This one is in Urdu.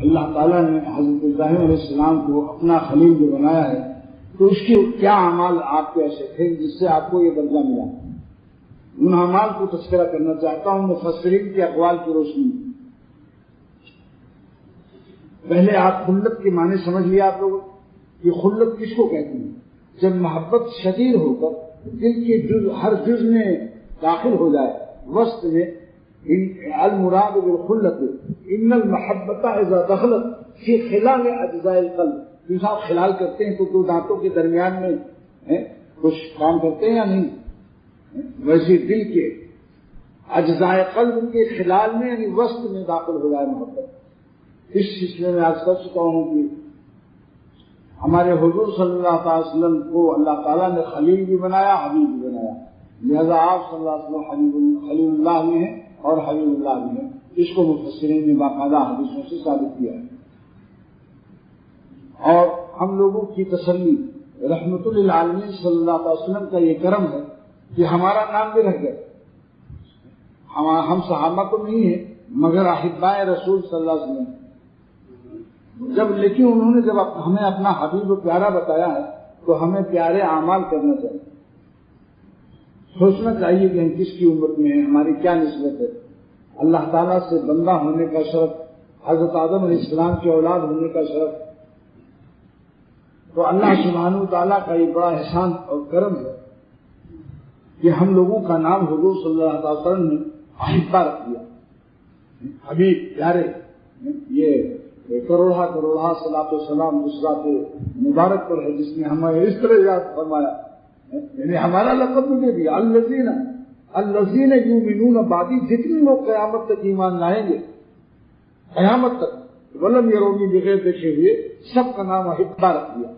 اللہ تعالیٰ نے حضرت ابراہیم علیہ السلام کو اپنا خلیل جو بنایا ہے تو اس کے کیا اعمال آپ کے ایسے تھے جس سے آپ کو یہ بدلہ ملا؟ ان اعمال کو تذکرہ کرنا چاہتا ہوں مفسرین کے اقوال کی روشنی میں۔ پہلے آپ خلت کے معنی سمجھ لیا آپ لوگ، یہ خلت کس کو کہتے ہیں؟ جب محبت شدید ہو کر دل کے ہر جز میں داخل ہو جائے، وسط میں، المراد بالخلت ان المحبت اذا دخلت فی خلال اجزاء القلب، جیسا آپ خلال کرتے ہیں تو دو دانتوں کے درمیان میں کچھ کام کرتے ہیں یا نہیں، ویسے دل کے اجزاء قلب کے خلال میں یعنی وسط میں داخل ہو جائے محبت۔ اس سلسلے میں آج کر چکا ہوں کہ ہمارے حضور صلی اللہ علیہ وسلم کو اللہ تعالیٰ نے خلیل بھی بنایا، حبیب بھی بنایا، لہذا آپ صلی اللہ علیہ وسلم خلیل اللہ بھی ہیں اور حبیب اللہ بھی ہیں۔ اس کو مفسرین نے باقاعدہ حدیثوں سے ثابت کیا ہے۔ اور ہم لوگوں کی تسلی رحمت للعالمین صلی اللہ علیہ وسلم کا یہ کرم ہے کہ ہمارا نام بھی رہ گیا۔ ہم صحابہ تو نہیں ہیں مگر احبائے رسول صلی اللہ علیہ وسلم، لیکن انہوں نے جب ہمیں اپنا حبیب و پیارا بتایا ہے تو ہمیں پیارے اعمال کرنا چاہیے، سوچنا چاہیے کہ ہم کس کی امت میں ہیں، ہماری کیا نسبت ہے۔ اللہ تعالیٰ سے بندہ ہونے کا شرف، حضرت آدم علیہ السلام کی اولاد ہونے کا شرف، تو اللہ سبحانہ تعالیٰ کا یہ بڑا احسان اور کرم ہے کہ ہم لوگوں کا نام حضور صلی اللہ علیہ وسلم نے احبہ رکھ دیا، حبیب پیارے۔ یہ کروڑا صلاۃ و سلام اس ذات مبارک پر ہے جس نے ہمیں اس طرح یاد فرمایا، یعنی ہمارا لقب مجھے دیا، الذین یؤمنون بعدی، جتنے لوگ قیامت تک ایمان لائیں گے، قیامت تک ولم یرونی بغیر دیکھے ہوئے، سب کا نام احبہ رکھ دیا۔